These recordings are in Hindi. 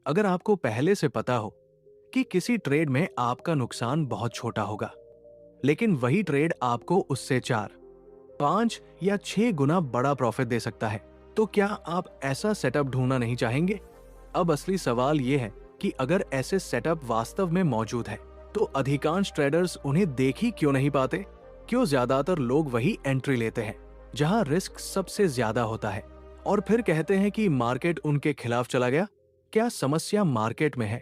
अगर आपको पहले से पता हो कि किसी ट्रेड में आपका नुकसान बहुत छोटा होगा, लेकिन वही ट्रेड आपको उससे 4, 5 या 6 गुना बड़ा प्रॉफिट दे सकता है, तो क्या आप ऐसा सेटअप ढूंढना नहीं चाहेंगे? अब असली सवाल यह है कि अगर ऐसे सेटअप वास्तव में मौजूद है, तो अधिकांश ट्रेडर्स उन्हें देख ही क्यों नहीं पाते? क्यों ज्यादातर लोग वही एंट्री लेते हैं जहां रिस्क सबसे ज्यादा होता है और फिर कहते हैं कि मार्केट उनके खिलाफ चला गया? क्या समस्या मार्केट में है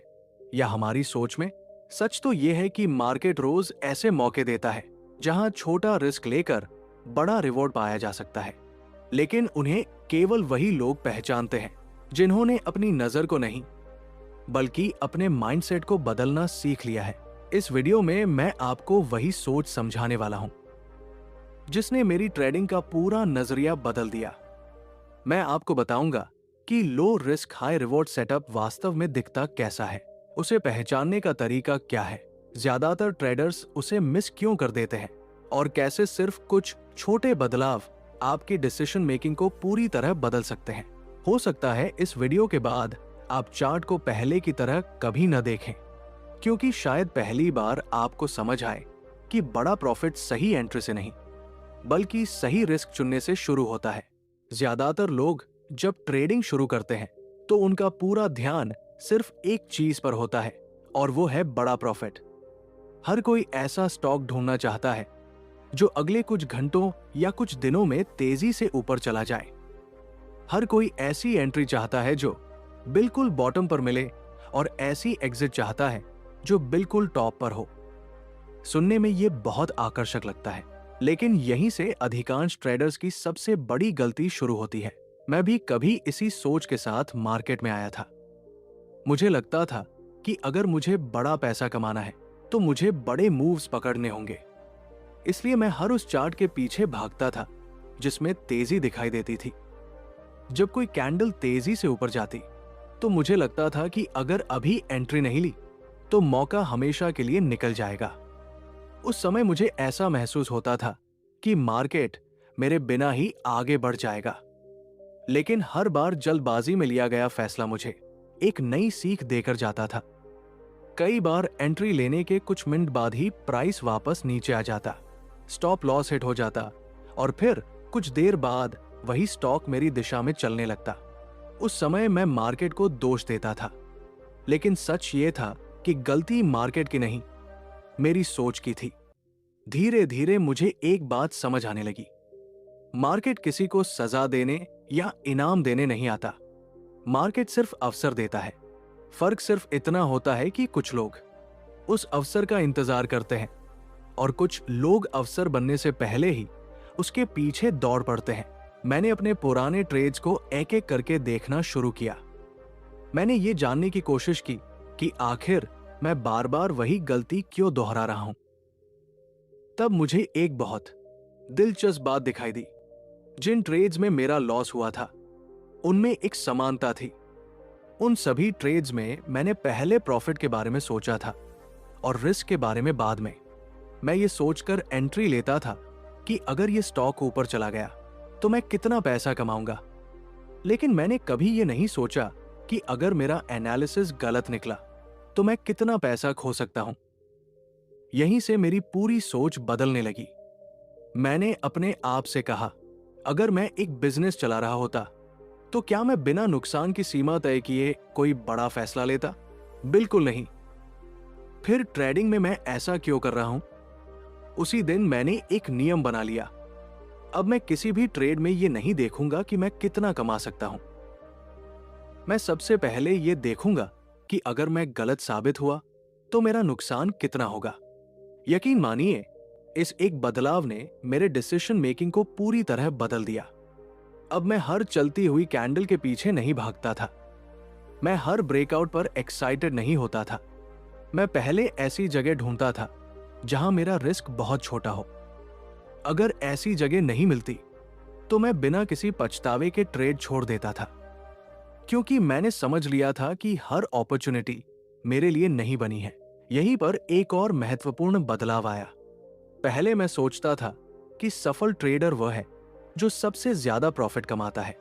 या हमारी सोच में? सच तो यह है कि मार्केट रोज ऐसे मौके देता है जहां छोटा रिस्क लेकर बड़ा रिवॉर्ड पाया जा सकता है, लेकिन उन्हें केवल वही लोग पहचानते हैं जिन्होंने अपनी नजर को नहीं बल्कि अपने माइंडसेट को बदलना सीख लिया है। इस वीडियो में मैं आपको वही सोच समझाने वाला हूं जिसने मेरी ट्रेडिंग का पूरा नजरिया बदल दिया। मैं आपको बताऊंगा कि low risk high reward setup वास्तव में दिखता कैसा है, उसे पहचानने का तरीका क्या है, ज्यादातर ट्रेडर्स उसे मिस क्यों कर देते हैं और कैसे सिर्फ कुछ छोटे बदलाव आपकी डिसीजन मेकिंग को पूरी तरह बदल सकते हैं। हो सकता है इस वीडियो के बाद आप चार्ट को पहले की तरह कभी न देखें, क्योंकि शायद पहली बार आपको समझ आए कि बड़ा प्रॉफिट सही एंट्री से नहीं बल्कि सही रिस्क चुनने से शुरू होता है। ज्यादातर लोग जब ट्रेडिंग शुरू करते हैं तो उनका पूरा ध्यान सिर्फ एक चीज पर होता है और वो है बड़ा प्रॉफिट। हर कोई ऐसा स्टॉक ढूंढना चाहता है जो अगले कुछ घंटों या कुछ दिनों में तेजी से ऊपर चला जाए। हर कोई ऐसी एंट्री चाहता है जो बिल्कुल बॉटम पर मिले और ऐसी एग्जिट चाहता है जो बिल्कुल टॉप पर हो। सुनने में यह बहुत आकर्षक लगता है, लेकिन यहीं से अधिकांश ट्रेडर्स की सबसे बड़ी गलती शुरू होती है। मैं भी कभी इसी सोच के साथ मार्केट में आया था। मुझे लगता था कि अगर मुझे बड़ा पैसा कमाना है तो मुझे बड़े मूव्स पकड़ने होंगे, इसलिए मैं हर उस चार्ट के पीछे भागता था जिसमें तेजी दिखाई देती थी। जब कोई कैंडल तेजी से ऊपर जाती तो मुझे लगता था कि अगर अभी एंट्री नहीं ली तो मौका हमेशा के लिए निकल जाएगा। उस समय मुझे ऐसा महसूस होता था कि मार्केट मेरे बिना ही आगे बढ़ जाएगा, लेकिन हर बार जल्दबाजी में लिया गया फैसला मुझे एक नई सीख देकर जाता था। कई बार एंट्री लेने के कुछ मिनट बाद ही प्राइस वापस नीचे आ जाता, स्टॉप लॉस हिट हो जाता और फिर कुछ देर बाद वही स्टॉक मेरी दिशा में चलने लगता। उस समय मैं मार्केट को दोष देता था, लेकिन सच ये था कि गलती मार्केट की नहीं, मेरी सोच की थी। धीरे धीरे मुझे एक बात समझ आने लगी, मार्केट किसी को सजा देने या इनाम देने नहीं आता। मार्केट सिर्फ अवसर देता है। फर्क सिर्फ इतना होता है कि कुछ लोग उस अवसर का इंतजार करते हैं और कुछ लोग अवसर बनने से पहले ही उसके पीछे दौड़ पड़ते हैं। मैंने अपने पुराने ट्रेड्स को एक एक करके देखना शुरू किया। मैंने ये जानने की कोशिश की कि आखिर मैं बार बार वही गलती क्यों दोहरा रहा हूं। तब मुझे एक बहुत दिलचस्प बात दिखाई दी। जिन ट्रेड्स में मेरा लॉस हुआ था उनमें एक समानता थी। उन सभी ट्रेड्स में मैंने पहले प्रॉफिट के बारे में सोचा था और रिस्क के बारे में बाद में। मैं ये सोचकर एंट्री लेता था कि अगर ये स्टॉक ऊपर चला गया तो मैं कितना पैसा कमाऊंगा, लेकिन मैंने कभी ये नहीं सोचा कि अगर मेरा एनालिसिस गलत निकला तो मैं कितना पैसा खो सकता हूं। यहीं से मेरी पूरी सोच बदलने लगी। मैंने अपने आप से कहा, अगर मैं एक बिजनेस चला रहा होता तो क्या मैं बिना नुकसान की सीमा तय किए कोई बड़ा फैसला लेता? बिल्कुल नहीं। फिर ट्रेडिंग में मैं ऐसा क्यों कर रहा हूं? उसी दिन मैंने एक नियम बना लिया, अब मैं किसी भी ट्रेड में ये नहीं देखूंगा कि मैं कितना कमा सकता हूं। मैं सबसे पहले ये देखूंगा कि अगर मैं गलत साबित हुआ तो मेरा नुकसान कितना होगा। यकीन मानिए, इस एक बदलाव ने मेरे डिसीजन मेकिंग को पूरी तरह बदल दिया। अब मैं हर चलती हुई कैंडल के पीछे नहीं भागता था। मैं हर ब्रेकआउट पर एक्साइटेड नहीं होता था। मैं पहले ऐसी जगह ढूंढता था जहां मेरा रिस्क बहुत छोटा हो। अगर ऐसी जगह नहीं मिलती तो मैं बिना किसी पछतावे के ट्रेड छोड़ देता था, क्योंकि मैंने समझ लिया था कि हर अपॉर्चुनिटी मेरे लिए नहीं बनी है। यहीं पर एक और महत्वपूर्ण बदलाव आया। पहले मैं सोचता था कि सफल ट्रेडर वह है जो सबसे ज्यादा प्रॉफिट कमाता है,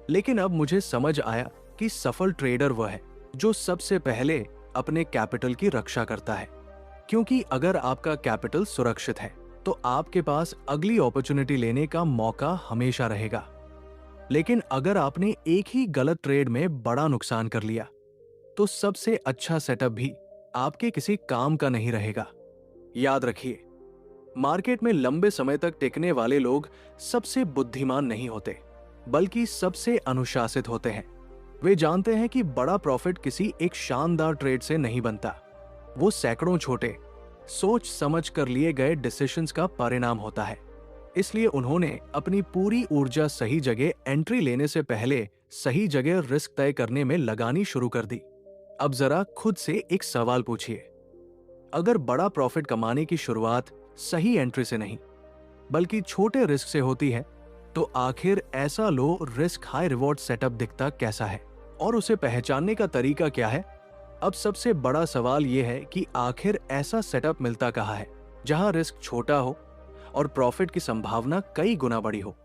लेकिन अब मुझे समझ आया कि सफल ट्रेडर वह है जो सबसे पहले अपने कैपिटल की रक्षा करता है, क्योंकि अगर आपका कैपिटल सुरक्षित है तो आपके पास अगली अपॉर्चुनिटी लेने का मौका हमेशा रहेगा। लेकिन अगर आपने एक ही गलत ट्रेड में बड़ा नुकसान कर लिया तो सबसे अच्छा सेटअप भी आपके किसी काम का नहीं रहेगा। याद रखिए, मार्केट में लंबे समय तक टिकने वाले लोग सबसे बुद्धिमान नहीं होते, बल्कि सबसे अनुशासित होते हैं। वे जानते हैं कि बड़ा प्रॉफिट किसी एक शानदार ट्रेड से नहीं बनता, वो सैकड़ों छोटे सोच समझ कर लिए गए डिसीजंस का परिणाम होता है। इसलिए उन्होंने अपनी पूरी ऊर्जा सही जगह एंट्री लेने से पहले सही जगह रिस्क तय करने में लगानी शुरू कर दी। अब जरा खुद से एक सवाल पूछिए, अगर बड़ा प्रॉफिट कमाने की शुरुआत सही एंट्री से नहीं बल्कि छोटे रिस्क से होती है तो आखिर ऐसा low risk high reward setup दिखता कैसा है और उसे पहचानने का तरीका क्या है? अब सबसे बड़ा सवाल यह है कि आखिर ऐसा सेटअप मिलता कहाँ है जहां रिस्क छोटा हो और प्रॉफिट की संभावना कई गुना बड़ी हो।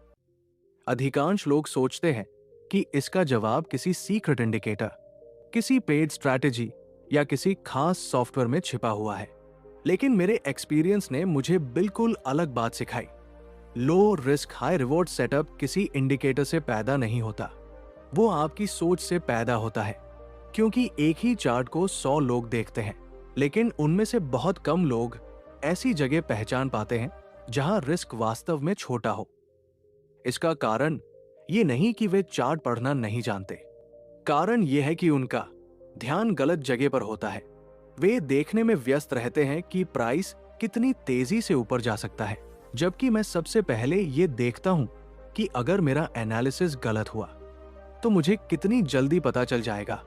अधिकांश लोग सोचते हैं कि इसका जवाब किसी सीक्रेट इंडिकेटर, किसी पेड स्ट्रैटेजी या किसी खास सॉफ्टवेयर में छिपा हुआ है। लेकिन मेरे एक्सपीरियंस ने मुझे बिल्कुल अलग बात सिखाई। Low risk high reward setup किसी इंडिकेटर से पैदा नहीं होता, वो आपकी सोच से पैदा होता है। क्योंकि एक ही चार्ट को 100 लोग देखते हैं, लेकिन उनमें से बहुत कम लोग ऐसी जगह पहचान पाते हैं जहां रिस्क वास्तव में छोटा हो। इसका कारण ये नहीं कि वे चार्ट पढ़ना नहीं जानते, कारण यह है कि उनका ध्यान गलत जगह पर होता है। वे देखने में व्यस्त रहते हैं कि प्राइस कितनी तेजी से ऊपर जा सकता है, जबकि मैं सबसे पहले ये देखता हूं कि अगर मेरा एनालिसिस गलत हुआ तो मुझे कितनी जल्दी पता चल जाएगा।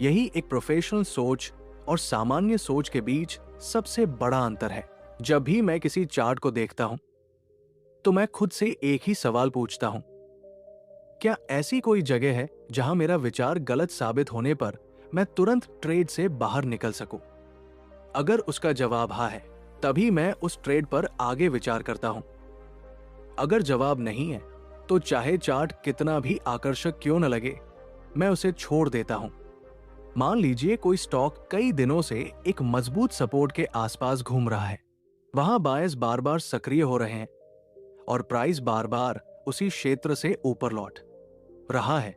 यही एक प्रोफेशनल सोच और सामान्य सोच के बीच सबसे बड़ा अंतर है। जब भी मैं किसी चार्ट को देखता हूं तो मैं खुद से एक ही सवाल पूछता हूं, क्या ऐसी कोई जगह है जहां मेरा विचार गलत साबित होने पर मैं तुरंत ट्रेड से बाहर निकल सकूं? अगर उसका जवाब हाँ है, तभी मैं उस ट्रेड पर आगे विचार करता हूं। अगर जवाब नहीं है तो चाहे चार्ट कितना भी आकर्षक क्यों न लगे, मैं उसे छोड़ देता हूं। मान लीजिए कोई स्टॉक कई दिनों से एक मजबूत सपोर्ट के आसपास घूम रहा है, वहां बायर्स बार बार सक्रिय हो रहे हैं और प्राइस बार बार उसी क्षेत्र से ऊपर लौट रहा है।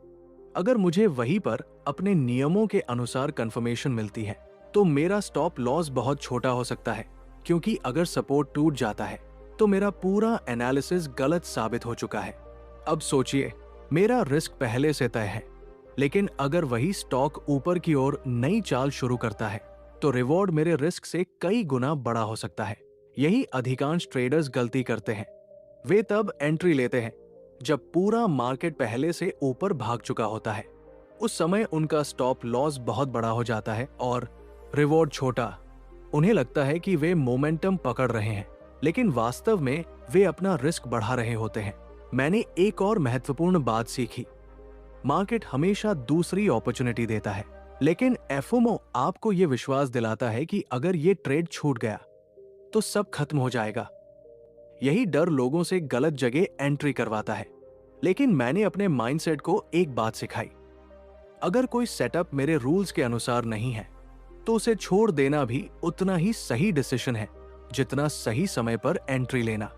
अगर मुझे वहीं पर अपने नियमों के अनुसार कंफर्मेशन मिलती है तो मेरा स्टॉप लॉस बहुत छोटा हो सकता है, क्योंकि अगर सपोर्ट टूट जाता है तो मेरा पूरा एनालिसिस गलत साबित हो चुका है। अब सोचिए, मेरा रिस्क पहले से तय है, लेकिन अगर वही स्टॉक ऊपर की ओर नई चाल शुरू करता है तो रिवॉर्ड मेरे रिस्क से कई गुना बड़ा हो सकता है। यही अधिकांश ट्रेडर्स गलती करते हैं। वे तब एंट्री लेते हैं जब पूरा मार्केट पहले से ऊपर भाग चुका होता है। उस समय उनका स्टॉप लॉस बहुत बड़ा हो जाता है और रिवॉर्ड छोटा। उन्हें लगता है कि वे मोमेंटम पकड़ रहे हैं, लेकिन वास्तव में वे अपना रिस्क बढ़ा रहे होते हैं। मैंने एक और महत्वपूर्ण बात सीखी, मार्केट हमेशा दूसरी अपॉर्चुनिटी देता है, लेकिन एफओमो आपको यह विश्वास दिलाता है कि अगर ये ट्रेड छूट गया तो सब खत्म हो जाएगा। यही डर लोगों से गलत जगह एंट्री करवाता है। लेकिन मैंने अपने माइंडसेट को एक बात सिखाई, अगर कोई सेटअप मेरे रूल्स के अनुसार नहीं है तो उसे छोड़ देना भी उतना ही सही डिसीजन है जितना सही समय पर एंट्री लेना।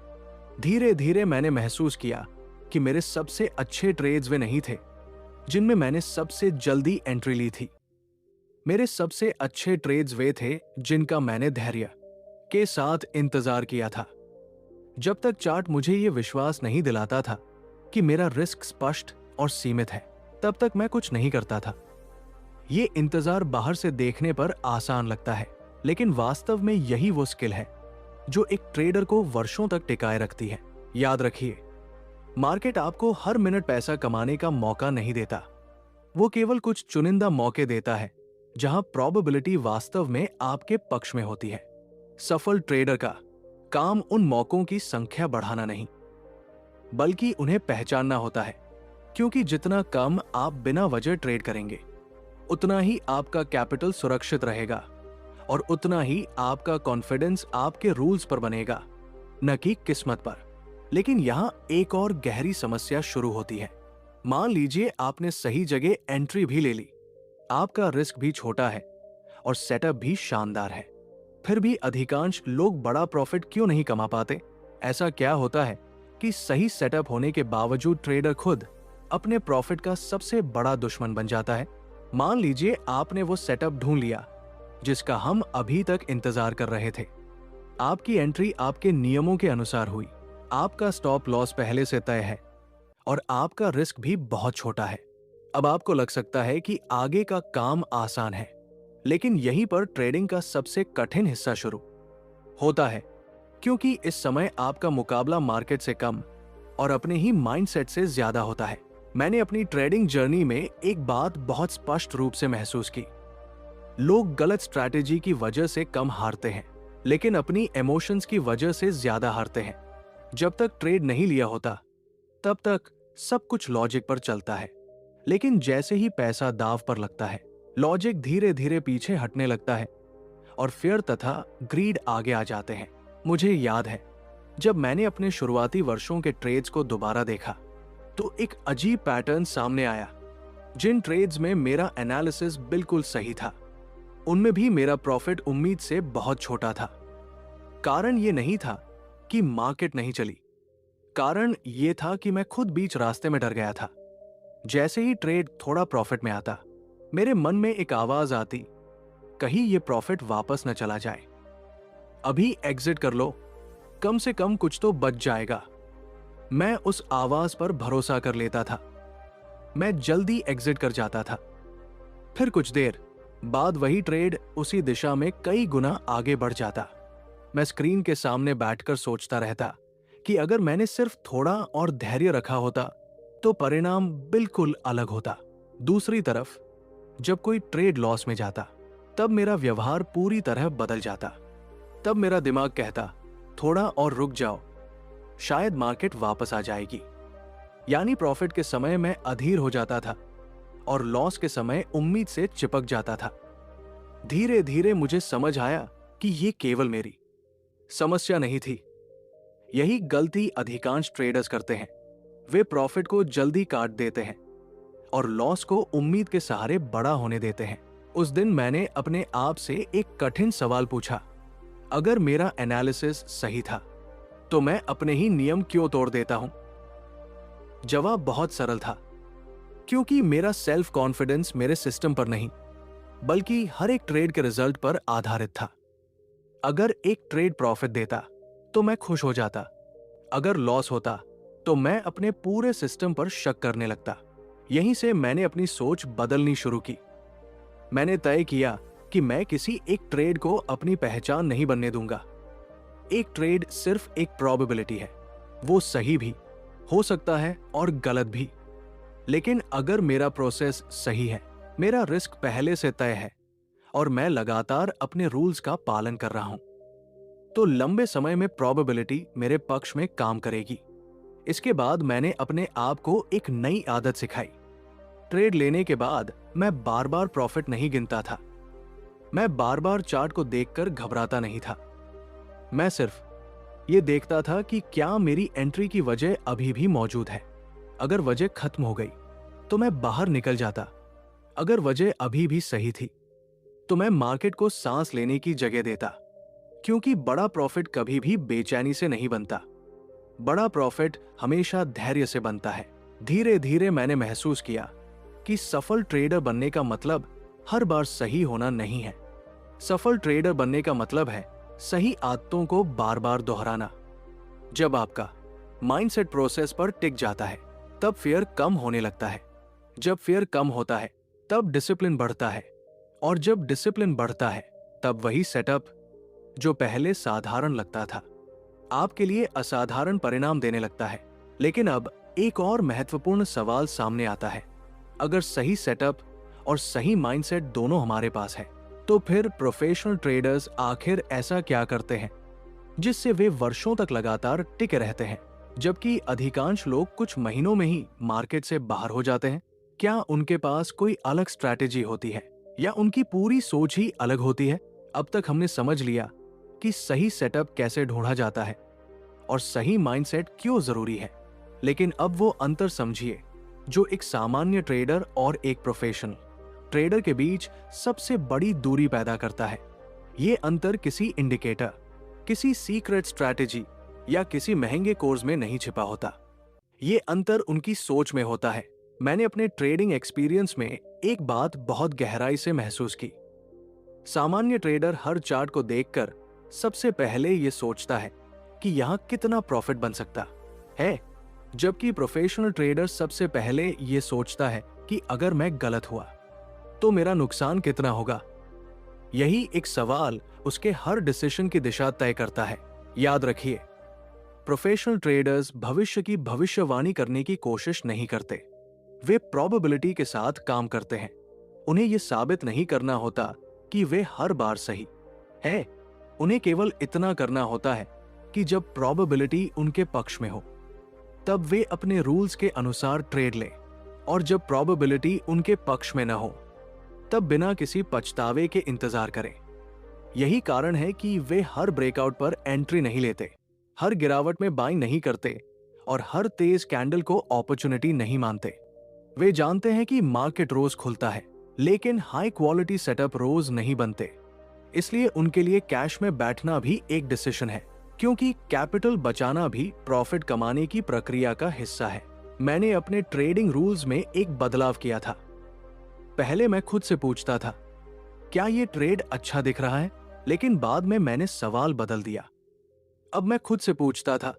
धीरे धीरे मैंने महसूस किया कि मेरे सबसे अच्छे ट्रेड्स वे नहीं थे जिनमें मैंने सबसे जल्दी एंट्री ली थी। मेरे सबसे अच्छे ट्रेड्स वे थे जिनका मैंने धैर्य के साथ इंतजार किया था। जब तक चार्ट मुझे यह विश्वास नहीं दिलाता था कि मेरा रिस्क स्पष्ट और सीमित है, तब तक मैं कुछ नहीं करता था। ये इंतजार बाहर से देखने पर आसान लगता है, लेकिन वास्तव में यही वो स्किल है जो एक ट्रेडर को वर्षों तक टिकाए रखती है। याद रखिए, मार्केट आपको हर मिनट पैसा कमाने का मौका नहीं देता। वो केवल कुछ चुनिंदा मौके देता है जहां प्रोबेबिलिटी वास्तव में आपके पक्ष में होती है। सफल ट्रेडर का काम उन मौकों की संख्या बढ़ाना नहीं, बल्कि उन्हें पहचानना होता है, क्योंकि जितना कम आप बिना वजह ट्रेड करेंगे उतना ही आपका कैपिटल सुरक्षित रहेगा और उतना ही आपका कॉन्फिडेंस आपके रूल्स पर बनेगा, न कि किस्मत पर। लेकिन यहां एक और गहरी समस्या शुरू होती है। मान लीजिए आपने सही जगह एंट्री भी ले ली। आपका रिस्क भी छोटा है और सेटअप भी शानदार है। फिर भी अधिकांश लोग बड़ा प्रॉफिट क्यों नहीं कमा पाते? ऐसा क्या होता है कि सही सेटअप होने के बावजूद ट्रेडर खुद अपने प्रॉफिट का सबसे बड़ा दुश्मन बन जाता है? मान लीजिए आपने वो सेटअप ढूंढ लिया जिसका हम अभी तक इंतजार कर रहे थे। आपकी एंट्री आपके नियमों के अनुसार हुई, आपका स्टॉप लॉस पहले से तय है और आपका रिस्क भी बहुत छोटा है। अब आपको लग सकता है कि आगे का काम आसान है, लेकिन यहीं पर ट्रेडिंग का सबसे कठिन हिस्सा शुरू होता है, क्योंकि इस समय आपका मुकाबला मार्केट से कम और अपने ही माइंडसेट से ज्यादा होता है। मैंने अपनी ट्रेडिंग जर्नी में एक बात बहुत स्पष्ट रूप से महसूस की। लोग गलत स्ट्रैटेजी की वजह से कम हारते हैं, लेकिन अपनी इमोशंस की वजह से ज्यादा हारते हैं। जब तक ट्रेड नहीं लिया होता तब तक सब कुछ लॉजिक पर चलता है, लेकिन जैसे ही पैसा दांव पर लगता है, लॉजिक धीरे धीरे पीछे हटने लगता है और फियर तथा ग्रीड आगे आ जाते हैं। मुझे याद है जब मैंने अपने शुरुआती वर्षों के ट्रेड्स को दोबारा देखा तो एक अजीब पैटर्न सामने आया। जिन ट्रेड्स में मेरा एनालिसिस बिल्कुल सही था, उनमें भी मेरा प्रॉफिट उम्मीद से बहुत छोटा था। कारण ये नहीं था कि मार्केट नहीं चली, कारण ये था कि मैं खुद बीच रास्ते में डर गया था। जैसे ही ट्रेड थोड़ा प्रॉफिट में आता, मेरे मन में एक आवाज आती, कहीं ये प्रॉफिट वापस न चला जाए। अभी एग्जिट कर लो, कम से कम कुछ तो बच जाएगा। मैं उस आवाज पर भरोसा कर लेता था। मैं जल्दी एग्जिट कर जाता था। फिर कुछ देर बाद वही ट्रेड उसी दिशा में कई गुना आगे बढ़ जाता। मैं स्क्रीन के सामने बैठकर सोचता रहता कि अगर मैंने सिर्फ थोड़ा और धैर्य रखा होता तो परिणाम बिल्कुल अलग होता। दूसरी तरफ जब कोई ट्रेड लॉस में जाता, तब मेरा व्यवहार पूरी तरह बदल जाता। तब मेरा दिमाग कहता, थोड़ा और रुक जाओ, शायद मार्केट वापस आ जाएगी। यानी प्रॉफिट के समय मैं अधीर हो जाता था और लॉस के समय उम्मीद से चिपक जाता था। धीरे धीरे मुझे समझ आया कि ये केवल मेरी समस्या नहीं थी। यही गलती अधिकांश ट्रेडर्स करते हैं। वे प्रॉफिट को जल्दी काट देते हैं और लॉस को उम्मीद के सहारे बड़ा होने देते हैं। उस दिन मैंने अपने आप से एक कठिन सवाल पूछा, अगर मेरा एनालिसिस सही था तो मैं अपने ही नियम क्यों तोड़ देता हूं? जवाब बहुत सरल था, क्योंकि मेरा सेल्फ कॉन्फिडेंस मेरे सिस्टम पर नहीं, बल्कि हर एक ट्रेड के रिजल्ट पर आधारित था। अगर एक ट्रेड प्रॉफिट देता तो मैं खुश हो जाता, अगर लॉस होता तो मैं अपने पूरे सिस्टम पर शक करने लगता। यहीं से मैंने अपनी सोच बदलनी शुरू की। मैंने तय किया कि मैं किसी एक ट्रेड को अपनी पहचान नहीं बनने दूंगा। एक ट्रेड सिर्फ एक प्रोबेबिलिटी है, वो सही भी हो सकता है और गलत भी, लेकिन अगर मेरा प्रोसेस सही है, मेरा रिस्क पहले से तय है और मैं लगातार अपने रूल्स का पालन कर रहा हूं, तो लंबे समय में प्रोबेबिलिटी मेरे पक्ष में काम करेगी। इसके बाद मैंने अपने आप को एक नई आदत सिखाई। ट्रेड लेने के बाद मैं बार बार प्रॉफिट नहीं गिनता था। मैं बार बार चार्ट को देखकर घबराता नहीं था। मैं सिर्फ ये देखता था कि क्या मेरी एंट्री की वजह अभी भी मौजूद है। अगर वजह खत्म हो गई तो मैं बाहर निकल जाता। अगर वजह अभी भी सही थी तो मैं मार्केट को सांस लेने की जगह देता, क्योंकि बड़ा प्रॉफिट कभी भी बेचैनी से नहीं बनता। बड़ा प्रॉफिट हमेशा धैर्य से बनता है। धीरे धीरे मैंने महसूस किया कि सफल ट्रेडर बनने का मतलब हर बार सही होना नहीं है। सफल ट्रेडर बनने का मतलब है सही आदतों को बार बार दोहराना। जब आपका माइंडसेट प्रोसेस पर टिक जाता है, तब फियर कम होने लगता है। जब फियर कम होता है, तब डिसिप्लिन बढ़ता है, और जब डिसिप्लिन बढ़ता है, तब वही सेटअप जो पहले साधारण लगता था, आपके लिए असाधारण परिणाम देने लगता है। लेकिन अब एक और महत्वपूर्ण सवाल सामने आता है। अगर सही सेटअप और सही माइंडसेट दोनों हमारे पास है, तो फिर प्रोफेशनल ट्रेडर्स आखिर ऐसा क्या करते हैं जिससे वे वर्षों तक लगातार टिके रहते हैं, जबकि अधिकांश लोग कुछ महीनों में ही मार्केट से बाहर हो जाते हैं? क्या उनके पास कोई अलग स्ट्रैटेजी होती है, या उनकी पूरी सोच ही अलग होती है? अब तक हमने समझ लिया कि सही सेटअप कैसे ढूंढा जाता है और सही माइंडसेट क्यों जरूरी है, लेकिन अब वो अंतर समझिए जो एक सामान्य ट्रेडर और एक प्रोफेशनल ट्रेडर के बीच सबसे बड़ी दूरी पैदा करता है। ये अंतर किसी इंडिकेटर, किसी सीक्रेट स्ट्रैटेजी या किसी महंगे कोर्स में नहीं छिपा होता। ये अंतर उनकी सोच में होता है। मैंने अपने ट्रेडिंग एक्सपीरियंस में एक बात बहुत गहराई से महसूस की। सामान्य ट्रेडर हर चार्ट को देखकर सबसे पहले ये सोचता है कि यहां कितना प्रॉफिट बन सकता है, जबकि प्रोफेशनल ट्रेडर सबसे पहले ये सोचता है कि अगर मैं गलत हुआ तो मेरा नुकसान कितना होगा। यही एक सवाल उसके हर डिसीजन की दिशा तय करता है। याद रखिए, प्रोफेशनल ट्रेडर्स भविष्य की भविष्यवाणी करने की कोशिश नहीं करते। वे प्रोबेबिलिटी के साथ काम करते हैं। उन्हें यह साबित नहीं करना होता कि वे हर बार सही है। उन्हें केवल इतना करना होता है कि जब प्रोबेबिलिटी उनके पक्ष में हो तब वे अपने रूल्स के अनुसार ट्रेड लें, और जब प्रोबेबिलिटी उनके पक्ष में न हो तब बिना किसी पछतावे के इंतजार करें। यही कारण है कि वे हर ब्रेकआउट पर एंट्री नहीं लेते, हर गिरावट में बाइंग नहीं करते और हर तेज कैंडल को अपॉर्चुनिटी नहीं मानते। वे जानते हैं कि मार्केट रोज खुलता है, लेकिन हाई क्वालिटी सेटअप रोज नहीं बनते। इसलिए उनके लिए कैश में बैठना भी एक डिसीजन है, क्योंकि कैपिटल बचाना भी प्रॉफिट कमाने की प्रक्रिया का हिस्सा है। मैंने अपने ट्रेडिंग रूल्स में एक बदलाव किया था। पहले मैं खुद से पूछता था, क्या ये ट्रेड अच्छा दिख रहा है? लेकिन बाद में मैंने सवाल बदल दिया। अब मैं खुद से पूछता था,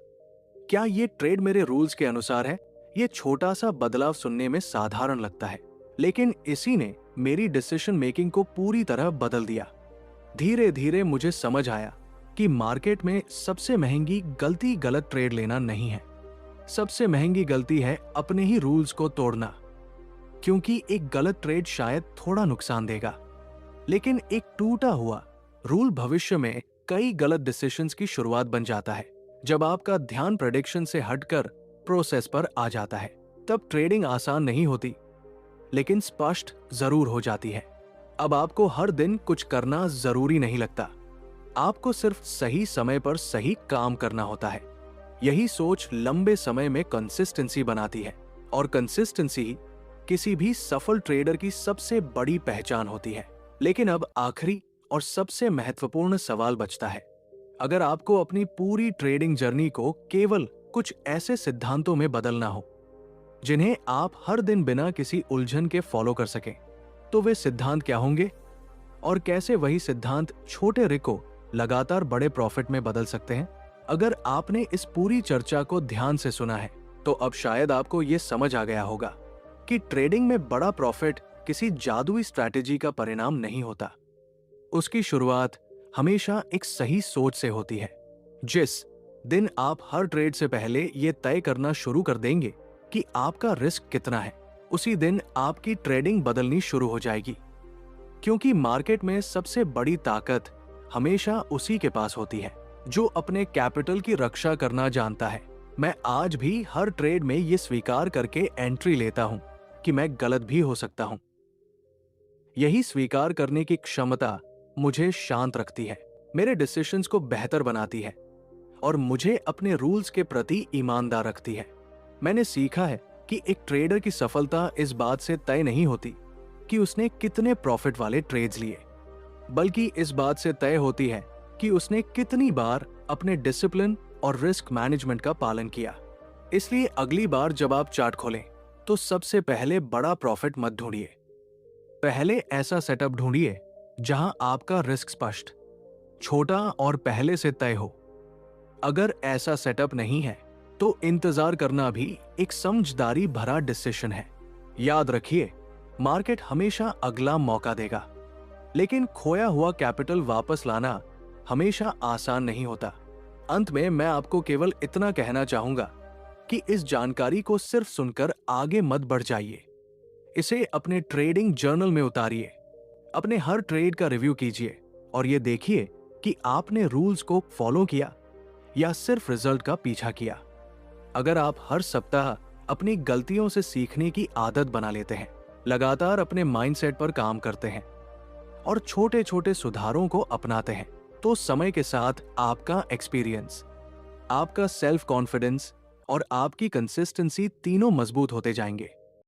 क्या ये ट्रेड मेरे रूल्स के अनुसार है? ये छोटा सा बदलाव सुनने में साधारण लगता है, लेकिन इसी ने मेरी डिसीजन मेकिंग को पूरी तरह बदल दिया। धीरे धीरे मुझे समझ आया कि मार्केट में सबसे महंगी गलती गलत ट्रेड लेना नहीं है। सबसे महंगी गलती है अपने ही रूल्स को तोड़ना, क्योंकि एक गलत ट्रेड शायद थोड़ा नुकसान देगा, लेकिन एक टूटा हुआ रूल भविष्य में कई गलत डिसीजंस की शुरुआत बन जाता है। जब आपका ध्यान प्रेडिक्शन से हटकर प्रोसेस पर आ जाता है, तब ट्रेडिंग आसान नहीं होती, लेकिन स्पष्ट जरूर हो जाती है। अब आपको हर दिन कुछ करना जरूरी नहीं लगता, आपको सिर्फ सही समय पर सही काम करना होता है। यही सोच लंबे समय में कंसिस्टेंसी बनाती है, और कंसिस्टेंसी किसी भी सफल ट्रेडर की सबसे बड़ी पहचान होती है। लेकिन अब आखिरी और सबसे महत्वपूर्ण सवाल बचता है। अगर आपको अपनी पूरी ट्रेडिंग जर्नी को केवल कुछ ऐसे सिद्धांतों में बदलना हो जिन्हें आप हर दिन बिना किसी उलझन के फॉलो कर सकें, तो वे सिद्धांत क्या होंगे, और कैसे वही सिद्धांत छोटे रिस्क को लगातार बड़े प्रॉफिट में बदल सकते हैं? अगर आपने इस पूरी चर्चा को ध्यान से सुना है, तो अब शायद आपको यह समझ आ गया होगा कि ट्रेडिंग में बड़ा प्रॉफिट किसी जादुई स्ट्रैटेजी का परिणाम नहीं होता। उसकी शुरुआत हमेशा एक सही सोच से होती है। जिस दिन आप हर ट्रेड से पहले यह तय करना शुरू कर देंगे कि आपका रिस्क कितना है, उसी दिन आपकी ट्रेडिंग बदलनी शुरू हो जाएगी। क्योंकि मार्केट में सबसे बड़ी ताकत हमेशा उसी के पास होती है जो अपने कैपिटल की रक्षा करना जानता है। मैं आज भी हर ट्रेड में ये स्वीकार करके एंट्री लेता हूं कि मैं गलत भी हो सकता हूं। यही स्वीकार करने की क्षमता मुझे शांत रखती है, मेरे डिसीजंस को बेहतर बनाती है और मुझे अपने रूल्स के प्रति ईमानदार रखती है। मैंने सीखा है कि एक ट्रेडर की सफलता इस बात से तय नहीं होती कि उसने कितने प्रॉफिट वाले ट्रेड्स लिए, बल्कि इस बात से तय होती है कि उसने कितनी बार अपने डिसिप्लिन और रिस्क मैनेजमेंट का पालन किया। इसलिए अगली बार जब आप चार्ट खोलें तो सबसे पहले बड़ा प्रॉफिट मत ढूंढिए। पहले ऐसा सेटअप ढूंढिए जहां आपका रिस्क स्पष्ट, छोटा और पहले से तय हो। अगर ऐसा सेटअप नहीं है तो इंतजार करना भी एक समझदारी भरा डिसीजन है। याद रखिए, मार्केट हमेशा अगला मौका देगा, लेकिन खोया हुआ कैपिटल वापस लाना हमेशा आसान नहीं होता। अंत में मैं आपको केवल इतना कहना चाहूंगा कि इस जानकारी को सिर्फ सुनकर आगे मत बढ़ जाइए। इसे अपने ट्रेडिंग जर्नल में उतारिए, अपने हर ट्रेड का रिव्यू कीजिए और ये देखिए कि आपने रूल्स को फॉलो किया या सिर्फ रिजल्ट का पीछा किया। अगर आप हर सप्ताह अपनी गलतियों से सीखने की आदत बना लेते हैं, लगातार अपने माइंडसेट पर काम करते हैं और छोटे छोटे सुधारों को अपनाते हैं, तो समय के साथ आपका एक्सपीरियंस, आपका सेल्फ कॉन्फिडेंस और आपकी कंसिस्टेंसी तीनों मजबूत होते जाएंगे।